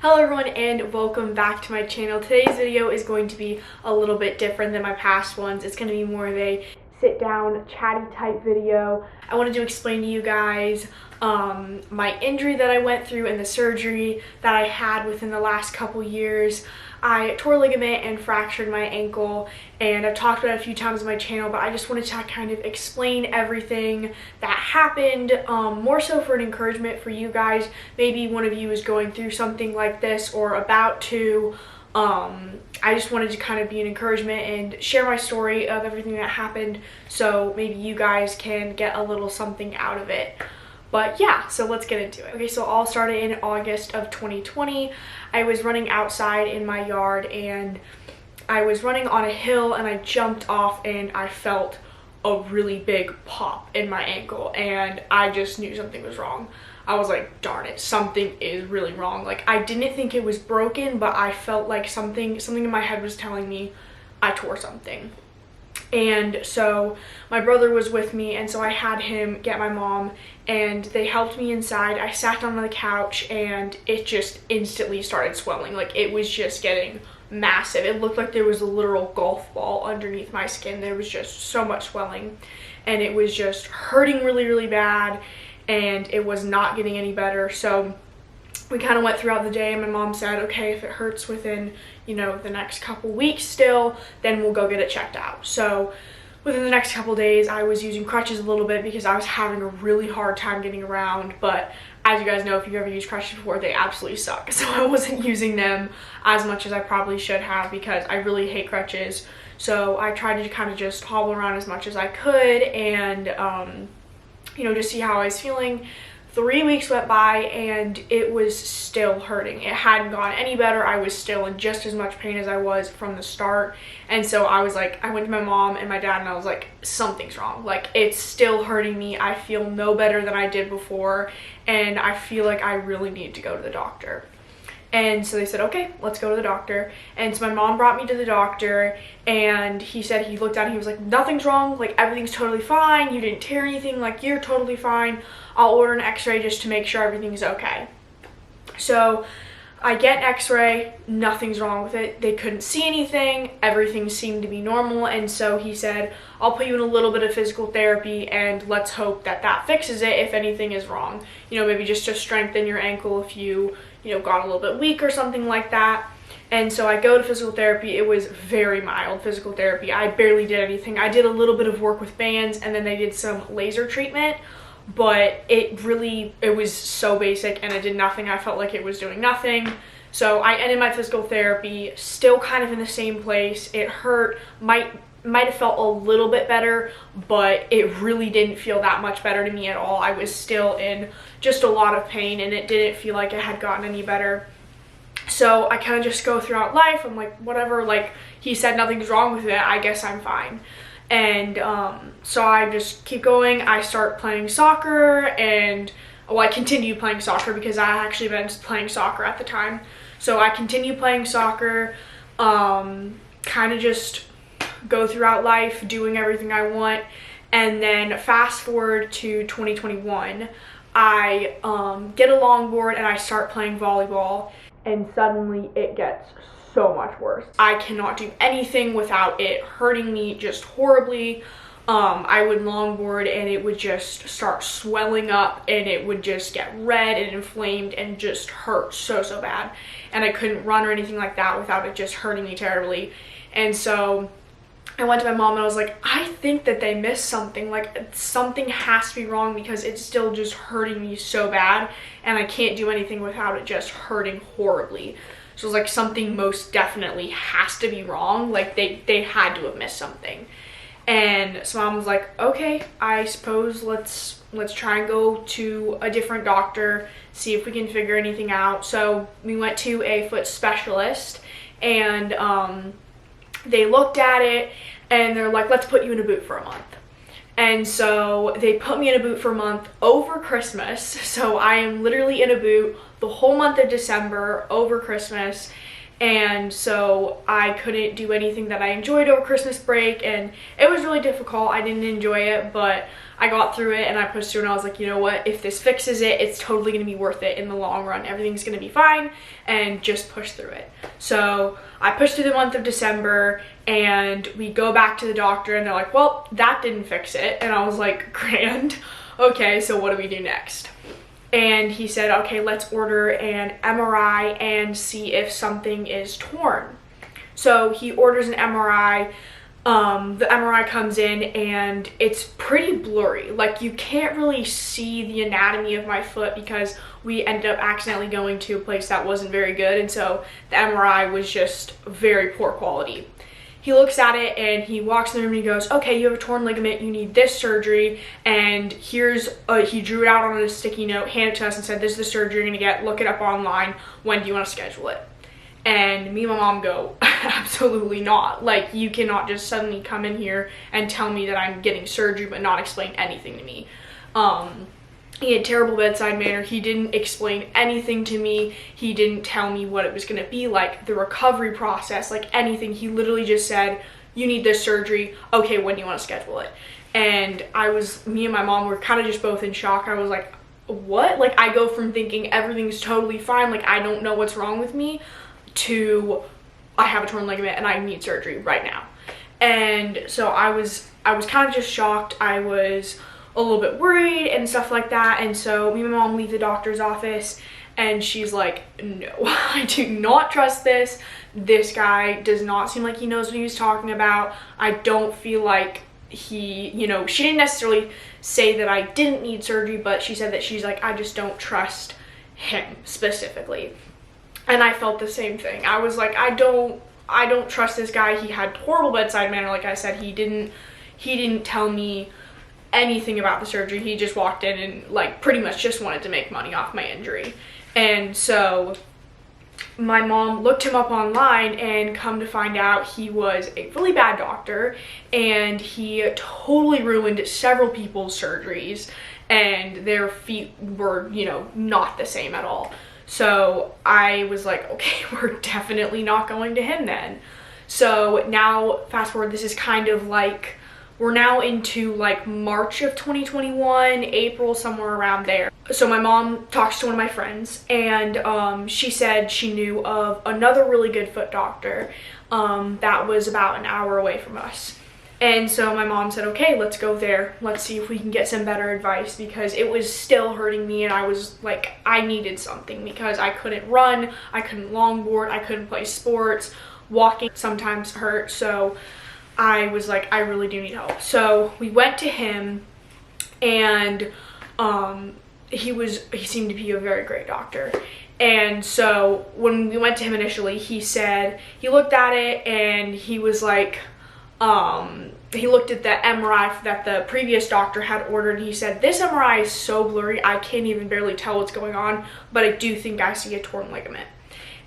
Hello everyone and welcome back to my channel. Today's video is going to be a little bit different than my past ones. It's going to be more of a sit down chatty type video. I wanted to explain to you guys my injury that I went through and the surgery that I had within the last couple years. I tore a ligament and fractured my ankle, and I've talked about it a few times on my channel, but I just wanted to kind of explain everything that happened, more so for an encouragement for you guys. Maybe one of you is going through something like this or about to. I just wanted to kind of be an encouragement and share my story of everything that happened, so maybe you guys can get a little something out of it. But yeah, so let's get into it. Okay, so all started in August of 2020. I was running outside in my yard and I was running on a hill and I jumped off and I felt a really big pop in my ankle and I just knew something was wrong. I was like, darn it, something is really wrong. Like, I didn't think it was broken, but I felt like something in my head was telling me I tore something. And so my brother was with me, and so I had him get my mom and they helped me inside. I sat down on the couch and it just instantly started swelling. Like, it was just getting massive. It looked like there was a literal golf ball underneath my skin. There was just so much swelling and it was just hurting really, really bad, and it was not getting any better. So we kind of went throughout the day and my mom said, okay, if it hurts within, the next couple weeks still, then we'll go get it checked out. So within the next couple days, I was using crutches a little bit because I was having a really hard time getting around. But as you guys know, if you've ever used crutches before, they absolutely suck. So I wasn't using them as much as I probably should have because I really hate crutches. So I tried to kind of just hobble around as much as I could and, just see how I was feeling. 3 weeks went by and it was still hurting. It hadn't gotten any better. I was still in just as much pain as I was from the start. And so I was like, I went to my mom and my dad and I was like, something's wrong. Like, it's still hurting me. I feel no better than I did before. And I feel like I really need to go to the doctor. And so they said, okay, let's go to the doctor. And so my mom brought me to the doctor and he said, he looked at it, he was like, nothing's wrong, like everything's totally fine, you didn't tear anything, like you're totally fine. I'll order an x-ray just to make sure everything's okay. So I get an x-ray, nothing's wrong with it. They couldn't see anything, everything seemed to be normal. And so he said, I'll put you in a little bit of physical therapy and let's hope that that fixes it if anything is wrong. Maybe just to strengthen your ankle if you got a little bit weak or something like that. And so I go to physical therapy. It was very mild physical therapy. I barely did anything. I did a little bit of work with bands and then they did some laser treatment, but it was so basic and it did nothing. I felt like it was doing nothing. So I ended my physical therapy, still kind of in the same place. It hurt, might have felt a little bit better, but it really didn't feel that much better to me at all. I was still in just a lot of pain and it didn't feel like it had gotten any better. So I kind of just go throughout life. I'm like, whatever, like he said nothing's wrong with it, I guess I'm fine. And so I just keep going. I start playing soccer and, I continue playing soccer because I actually been playing soccer at the time. So I continue playing soccer, kind of just go throughout life doing everything I want. And then fast forward to 2021, I get a longboard and I start playing volleyball, and suddenly it gets so much worse. I cannot do anything without it hurting me just horribly. I would longboard and it would just start swelling up and it would just get red and inflamed and just hurt so bad. And I couldn't run or anything like that without it just hurting me terribly. And so I went to my mom and I was like, I think that they missed something. Like, something has to be wrong because it's still just hurting me so bad and I can't do anything without it just hurting horribly. So it was like, something most definitely has to be wrong. Like, they had to have missed something. And so mom was like, okay, I suppose let's try and go to a different doctor, see if we can figure anything out. So we went to a foot specialist and they looked at it and they're like, let's put you in a boot for a month. And so they put me in a boot for a month over Christmas. So I am literally in a boot the whole month of December over Christmas. And so I couldn't do anything that I enjoyed over Christmas break, and it was really difficult. I didn't enjoy it, but I got through it and I pushed through, and I was like, you know what, if this fixes it, it's totally gonna be worth it in the long run. Everything's gonna be fine, and just push through it. So I pushed through the month of December, and we go back to the doctor and they're like, well, that didn't fix it. And I was like, grand. Okay, so what do we do next? And he said, okay, let's order an MRI and see if something is torn. So he orders an MRI. The MRI comes in and it's pretty blurry. Like, you can't really see the anatomy of my foot because we ended up accidentally going to a place that wasn't very good, and so the MRI was just very poor quality. He looks at it and he walks in the room and he goes, okay, you have a torn ligament, you need this surgery, and here's, he drew it out on a sticky note, handed it to us and said, this is the surgery you're gonna get, look it up online, when do you wanna schedule it? And me and my mom go, absolutely not. Like, you cannot just suddenly come in here and tell me that I'm getting surgery but not explain anything to me. He had terrible bedside manner. He didn't explain anything to me. He didn't tell me what it was gonna be like, the recovery process, like anything. He literally just said, you need this surgery. Okay, when do you wanna schedule it? And me and my mom were kind of just both in shock. I was like, what? Like, I go from thinking everything's totally fine, like I don't know what's wrong with me, to I have a torn ligament and I need surgery right now. And so I was kind of just shocked. I was a little bit worried and stuff like that. And so me and my mom leave the doctor's office and she's like, no, I do not trust this. This guy does not seem like he knows what he was talking about. I don't feel like he, you know, she didn't necessarily say that I didn't need surgery, but she said that she's like, I just don't trust him specifically. And I felt the same thing. I was like, I don't trust this guy. He had horrible bedside manner. Like I said, he didn't tell me anything about the surgery. He just walked in and like pretty much just wanted to make money off my injury. And so my mom looked him up online, and come to find out he was a really bad doctor and he totally ruined several people's surgeries, and their feet were, you know, not the same at all. So I was like, okay, we're definitely not going to him then. So now, fast forward, this is kind of like, we're now into like March of 2021, April, somewhere around there. So my mom talks to one of my friends, and she said she knew of another really good foot doctor that was about an hour away from us. And so my mom said, okay, let's go there. Let's see if we can get some better advice, because it was still hurting me and I was like, I needed something because I couldn't run, I couldn't longboard, I couldn't play sports, walking sometimes hurt. So I was like, I really do need help. So we went to him, and he seemed to be a very great doctor. And so when we went to him initially, he said, he looked at it and he was like, he looked at the MRI that the previous doctor had ordered, and he said, this MRI is so blurry, I can't even barely tell what's going on, but I do think I see a torn ligament.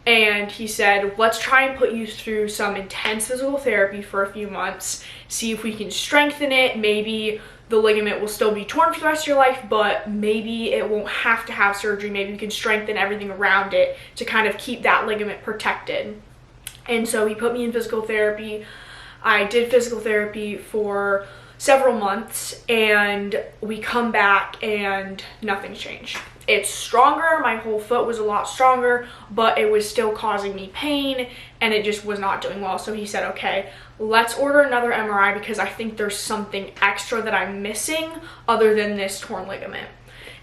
And he said, let's try and put you through some intense physical therapy for a few months, see if we can strengthen it. Maybe the ligament will still be torn for the rest of your life, but maybe it won't have to have surgery. Maybe we can strengthen everything around it to kind of keep that ligament protected. And so he put me in physical therapy. I did physical therapy for several months, and we come back and nothing's changed. It's stronger, my whole foot was a lot stronger, but it was still causing me pain and it just was not doing well. So he said, okay, let's order another MRI because I think there's something extra that I'm missing other than this torn ligament.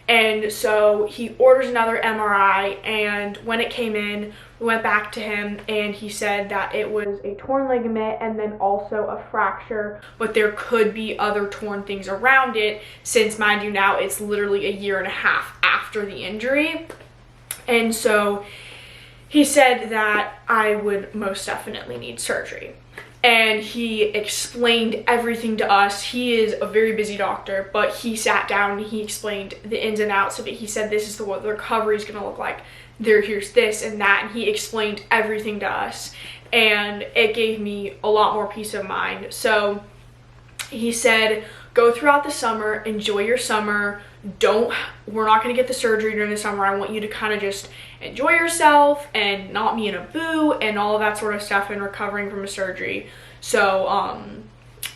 And so he orders another MRI, and when it came in, we went back to him and he said that it was a torn ligament and then also a fracture, but there could be other torn things around it, since, mind you, now it's literally a year and a half after the injury. And so he said that I would most definitely need surgery. And he explained everything to us. He is a very busy doctor, but he sat down and he explained the ins and outs of it. He said, this is what the recovery is going to look like. Here's this and that. And he explained everything to us. And it gave me a lot more peace of mind. So he said, go throughout the summer, enjoy your summer. We're not going to get the surgery during the summer. I want you to kind of just enjoy yourself and not be in a boo and all of that sort of stuff, and recovering from a surgery. So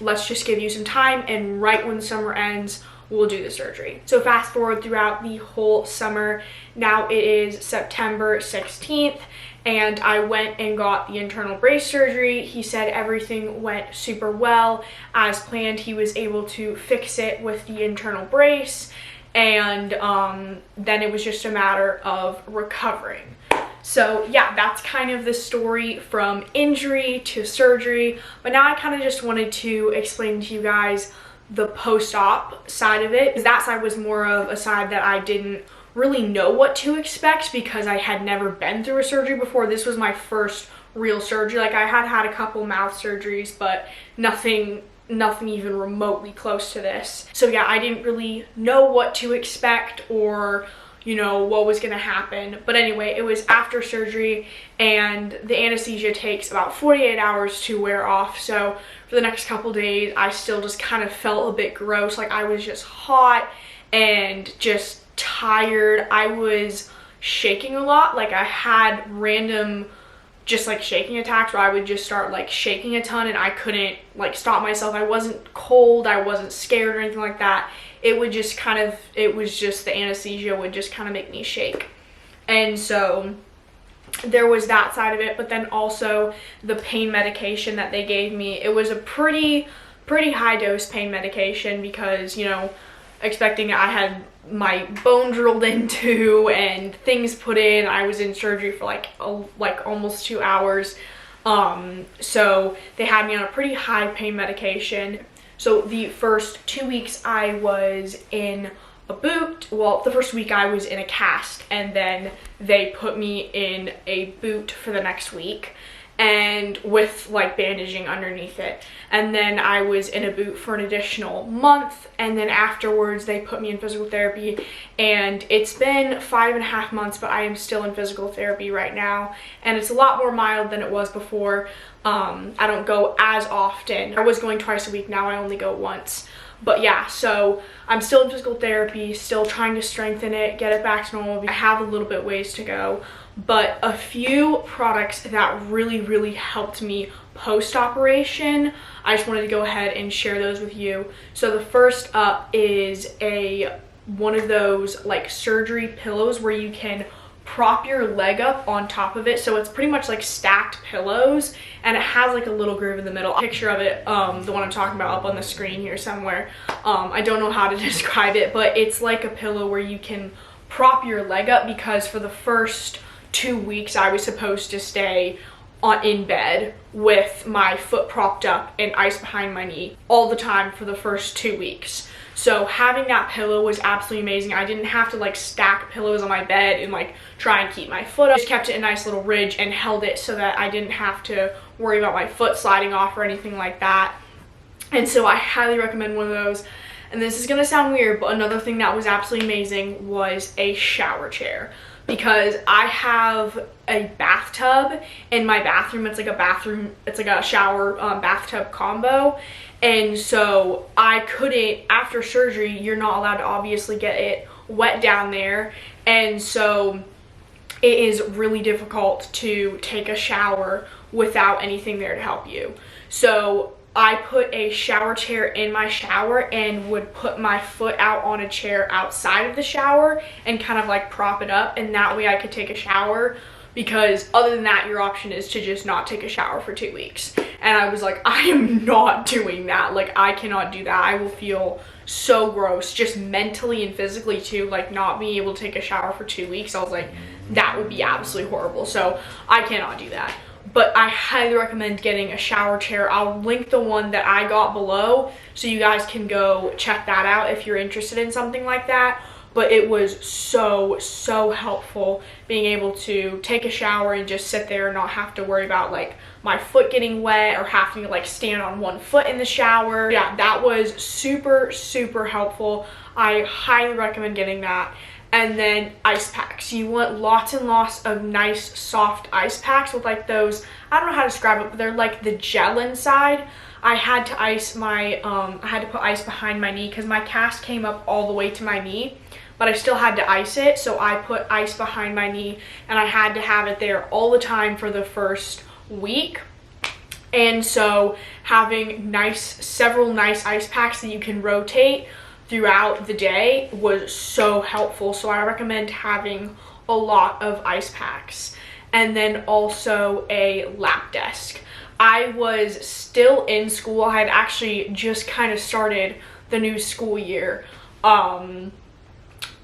let's just give you some time, and right when summer ends, we'll do the surgery. So fast forward throughout the whole summer. Now it is September 16th and I went and got the internal brace surgery. He said everything went super well. As planned, he was able to fix it with the internal brace, and then it was just a matter of recovering. So yeah, that's kind of the story from injury to surgery. But now I kind of just wanted to explain to you guys the post-op side of it, because that side was more of a side that I didn't really know what to expect because I had never been through a surgery before. This was my first real surgery. Like, I had had a couple mouth surgeries, but nothing even remotely close to this. So yeah, I didn't really know what to expect or, you know, what was gonna happen. But anyway, it was after surgery and the anesthesia takes about 48 hours to wear off. So for the next couple days, I still just kind of felt a bit gross. Like, I was just hot and just tired. I was shaking a lot. Like, I had random just like shaking attacks where I would just start like shaking a ton and I couldn't like stop myself. I wasn't cold, I wasn't scared or anything like that. It would just kind of, it was just the anesthesia would just kind of make me shake. And so there was that side of it, but then also the pain medication that they gave me. It was a pretty high dose pain medication because, you know, expecting I had my bone drilled into and things put in. I was in surgery for like almost 2 hours. So they had me on a pretty high pain medication. So the first 2 weeks I was in a boot. Well, the first week I was in a cast, and then they put me in a boot for the next week, and with like bandaging underneath it. And then I was in a boot for an additional month, and then afterwards they put me in physical therapy, and it's been 5.5 months, but I am still in physical therapy right now, and it's a lot more mild than it was before. I don't go as often. I was going twice a week, now I only go once. But yeah, so I'm still in physical therapy, still trying to strengthen it, get it back to normal. I have a little bit ways to go, but a few products that really helped me post-operation, I just wanted to go ahead and share those with you. So the first up is one of those like surgery pillows where you can prop your leg up on top of it. So it's pretty much like stacked pillows, and it has like a little groove in the middle. A picture of it, the one I'm talking about, up on the screen here somewhere. I don't know how to describe it, but it's like a pillow where you can prop your leg up, because for the first 2 weeks I was supposed to stay in bed with my foot propped up and ice behind my knee all the time for the first 2 weeks. So having that pillow was absolutely amazing. I didn't have to like stack pillows on my bed and like try and keep my foot up. I just kept it a nice little ridge and held it so that I didn't have to worry about my foot sliding off or anything like that. And so I highly recommend one of those. And this is gonna sound weird, but another thing that was absolutely amazing was a shower chair, because I have a bathtub in my bathroom. It's like a bathroom, it's like a shower bathtub combo. And so I couldn't, after surgery, you're not allowed to obviously get it wet down there. And so it is really difficult to take a shower without anything there to help you. So I put a shower chair in my shower and would put my foot out on a chair outside of the shower and kind of like prop it up, and that way I could take a shower, because other than that, your option is to just not take a shower for 2 weeks. And I was like, I am not doing that. Like, I cannot do that. I will feel so gross, just mentally and physically too, like not being able to take a shower for 2 weeks. I was like, that would be absolutely horrible. So I cannot do that. But I highly recommend getting a shower chair. I'll link the one that I got below so you guys can go check that out if you're interested in something like that. But it was so helpful being able to take a shower and just sit there and not have to worry about like my foot getting wet or having to like stand on one foot in the shower. Yeah, that was super helpful. I highly recommend getting that. And then ice packs. You want lots and lots of nice soft ice packs with like those, I don't know how to describe it, but they're like the gel inside. I had to ice my, I had to put ice behind my knee because my cast came up all the way to my knee, but I still had to ice it. So I put ice behind my knee, and I had to have it there all the time for the first week. And so having several nice ice packs that you can rotate throughout the day was so helpful. So I recommend having a lot of ice packs, and then also a lap desk. I was still in school. I had actually just kind of started the new school year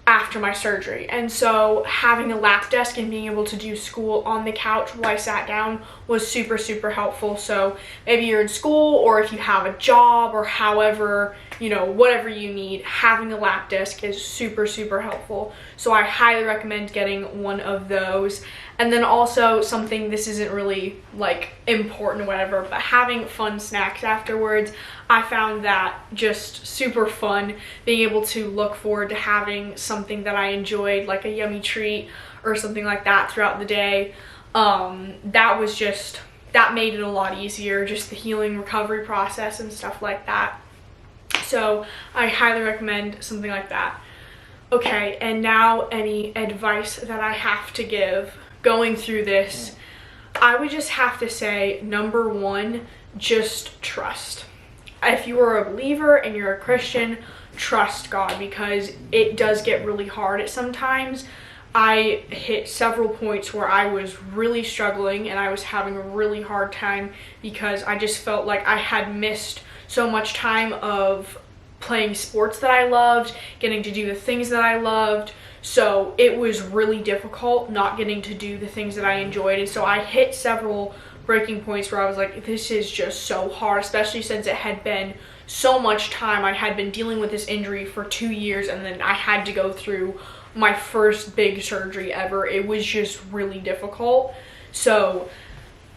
after my surgery, and so having a lap desk and being able to do school on the couch while I sat down was super helpful. So maybe you're in school, or if you have a job, or however, you know, whatever you need, having a lap desk is super helpful. So I highly recommend getting one of those. And then also something, this isn't really like important or whatever, but having fun snacks afterwards, I found that just super fun, being able to look forward to having something that I enjoyed, like a yummy treat or something like that throughout the day. That made it a lot easier, just the healing recovery process and stuff like that. So I highly recommend something like that. Okay, and now any advice that I have to give going through this, I would just have to say, number one, just trust. If you are a believer and you're a Christian, trust God, because it does get really hard at sometimes. I hit several points where I was really struggling and I was having a really hard time because I just felt like I had missed so much time of playing sports that I loved, getting to do the things that I loved. So it was really difficult not getting to do the things that I enjoyed. And so I hit several breaking points where I was like, this is just so hard, especially since it had been so much time. I had been dealing with this injury for 2 years, and then I had to go through my first big surgery ever. It was just really difficult. So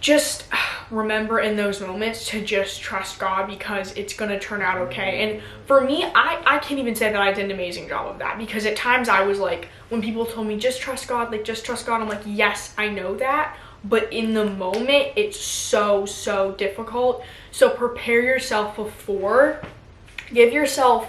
just remember in those moments to just trust God, because it's going to turn out okay. And for me, I can't even say that I did an amazing job of that, because at times I was like, when people told me just trust God, like just trust God, I'm like, yes, I know that, but in the moment it's so difficult. So prepare yourself before, give yourself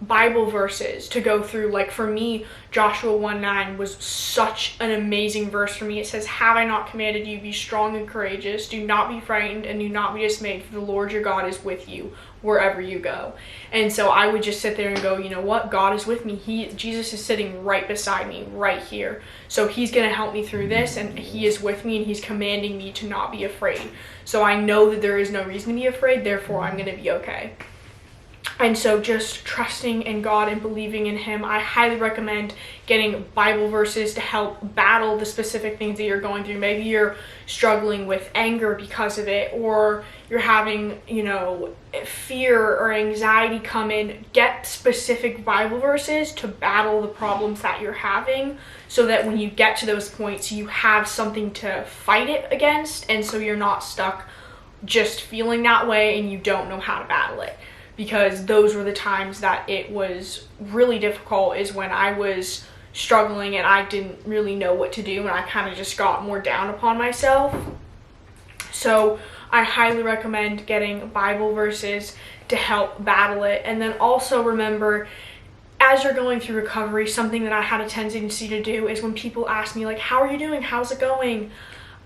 Bible verses to go through. Like for me, Joshua 1:9 was such an amazing verse for me. It says, have I not commanded you, be strong and courageous, do not be frightened and do not be dismayed, for the Lord your God is with you wherever you go. And so I would just sit there and go, you know what, God is with me. Jesus is sitting right beside me right here, so he's going to help me through this, and he is with me, and he's commanding me to not be afraid. So I know that there is no reason to be afraid, therefore I'm going to be okay. And so just trusting in God and believing in him. I highly recommend getting Bible verses to help battle the specific things that you're going through. Maybe you're struggling with anger because of it, or you're having, you know, fear or anxiety come in. Get specific Bible verses to battle the problems that you're having, so that when you get to those points, you have something to fight it against, and so you're not stuck just feeling that way and you don't know how to battle it. Because those were the times that it was really difficult, is when I was struggling and I didn't really know what to do, and I kind of just got more down upon myself. So I highly recommend getting Bible verses to help battle it. And then also remember, as you're going through recovery, something that I had a tendency to do is when people ask me like, how are you doing? How's it going?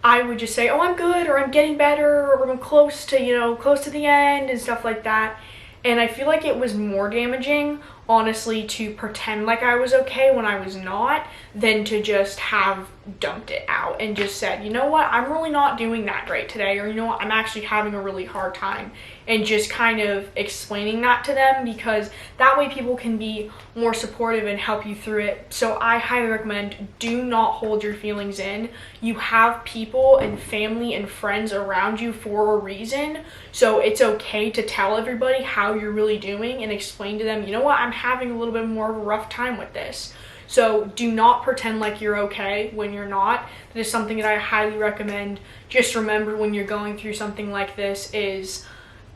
I would just say, oh, I'm good, or I'm getting better, or I'm close to the end and stuff like that. And I feel like it was more damaging, honestly, to pretend like I was okay when I was not, than to just have dumped it out and just said, you know what, I'm really not doing that great today, or you know what, I'm actually having a really hard time, and just kind of explaining that to them, because that way people can be more supportive and help you through it. So I highly recommend, do not hold your feelings in. You have people and family and friends around you for a reason, so it's okay to tell everybody how you're really doing and explain to them, you know what, I'm having a little bit more of a rough time with this. So do not pretend like you're okay when you're not. That is something that I highly recommend. Just remember, when you're going through something like this, is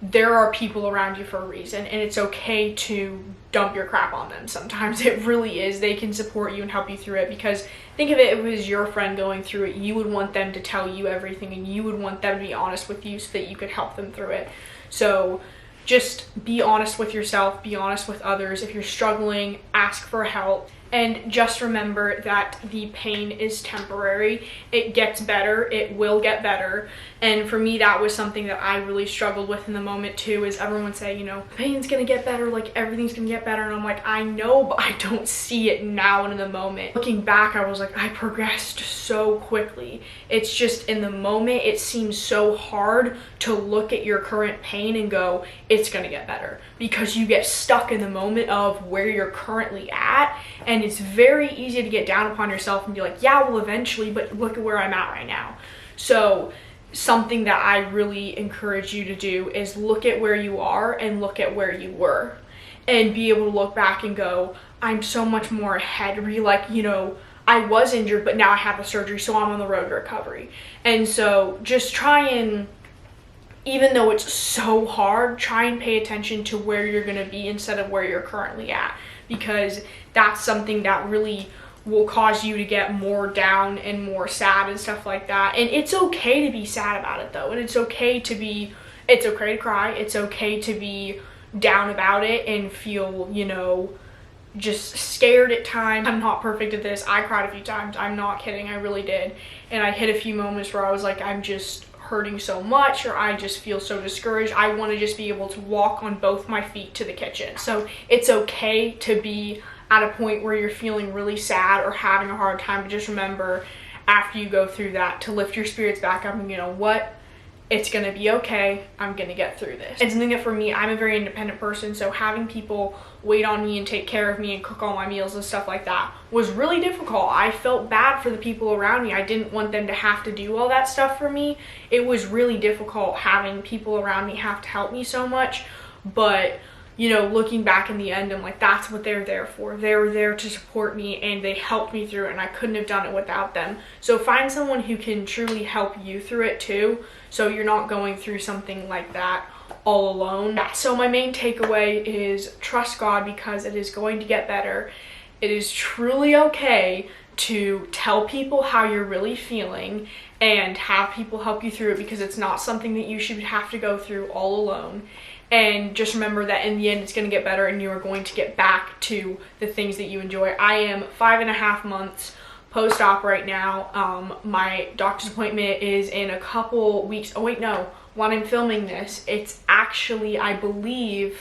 there are people around you for a reason, and it's okay to dump your crap on them. Sometimes it really is. They can support you and help you through it, because think of it, if it was your friend going through it, you would want them to tell you everything, and you would want them to be honest with you so that you could help them through it. So just be honest with yourself, be honest with others. If you're struggling, ask for help. And just remember that the pain is temporary. It gets better. It will get better. And for me, that was something that I really struggled with in the moment too, is everyone would say, you know, pain's gonna get better, like everything's gonna get better. And I'm like, I know, but I don't see it now and in the moment. Looking back, I was like, I progressed so quickly. It's just in the moment, it seems so hard to look at your current pain and go, it's gonna get better, because you get stuck in the moment of where you're currently at. And it's very easy to get down upon yourself and be like, yeah, well, eventually, but look at where I'm at right now. So something that I really encourage you to do is look at where you are and look at where you were, and be able to look back and go, I'm so much more ahead. Be like, you know, I was injured, but now I have the surgery, so I'm on the road to recovery. And so just try and, even though it's so hard, try and pay attention to where you're gonna be instead of where you're currently at, because that's something that really will cause you to get more down and more sad and stuff like that. And it's okay to be sad about it though, and it's okay to cry, it's okay to be down about it and feel, you know, just scared at times. I'm not perfect at this. I cried a few times. I'm not kidding, I really did. And I hit a few moments where I was like, I'm just hurting so much, or I just feel so discouraged. I want to just be able to walk on both my feet to the kitchen. So it's okay to be at a point where you're feeling really sad or having a hard time, but just remember, after you go through that, to lift your spirits back up and, you know what, it's gonna be okay, I'm gonna get through this. It's something that for me, I'm a very independent person, so having people wait on me and take care of me and cook all my meals and stuff like that was really difficult. I felt bad for the people around me. I didn't want them to have to do all that stuff for me. It was really difficult having people around me have to help me so much, but you know, looking back in the end, I'm like, that's what they're there for. They were there to support me, and they helped me through it, and I couldn't have done it without them. So find someone who can truly help you through it too, so you're not going through something like that all alone. So my main takeaway is trust God, because it is going to get better. It is truly okay to tell people how you're really feeling and have people help you through it, because it's not something that you should have to go through all alone. And just remember that in the end, it's going to get better, and you are going to get back to the things that you enjoy. I am 5.5 months post-op right now. My doctor's appointment is in a couple weeks. Oh wait, no, when I'm filming this, it's actually, I believe,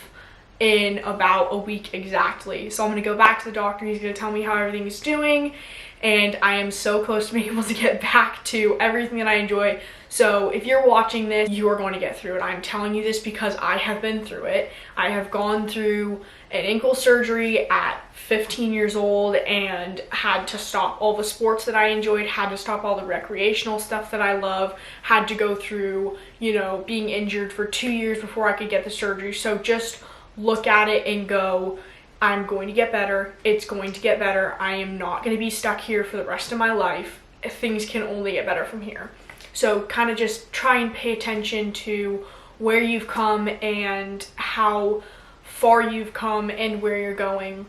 in about a week exactly. So I'm going to go back to the doctor. He's going to tell me how everything is doing, and I am so close to being able to get back to everything that I enjoy. So if you're watching this, you are going to get through it. I'm telling you this because I have been through it. I have gone through an ankle surgery at 15 years old and had to stop all the sports that I enjoyed, had to stop all the recreational stuff that I love, had to go through, you know, being injured for 2 years before I could get the surgery. So just look at it and go, I'm going to get better. It's going to get better. I am not going to be stuck here for the rest of my life. Things can only get better from here. So kind of just try and pay attention to where you've come and how far you've come and where you're going.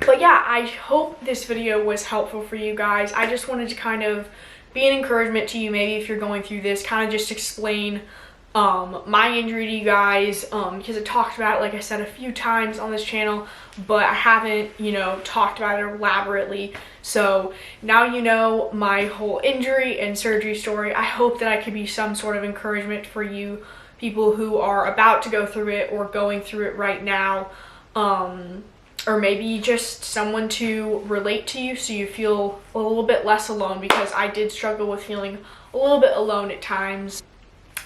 But yeah, I hope this video was helpful for you guys. I just wanted to kind of be an encouragement to you, maybe if you're going through this, kind of just explain my injury to you guys, because I talked about it, like I said, a few times on this channel, but I haven't, you know, talked about it elaborately. So now you know my whole injury and surgery story. I hope that I could be some sort of encouragement for you people who are about to go through it or going through it right now, or maybe just someone to relate to you so you feel a little bit less alone, because I did struggle with feeling a little bit alone at times.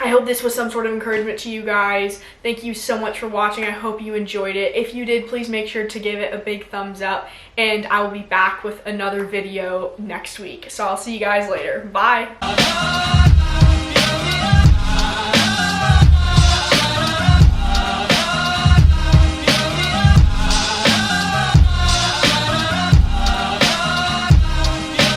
I hope this was some sort of encouragement to you guys. Thank you so much for watching. I hope you enjoyed it. If you did, please make sure to give it a big thumbs up, and I will be back with another video next week. So I'll see you guys later. Bye.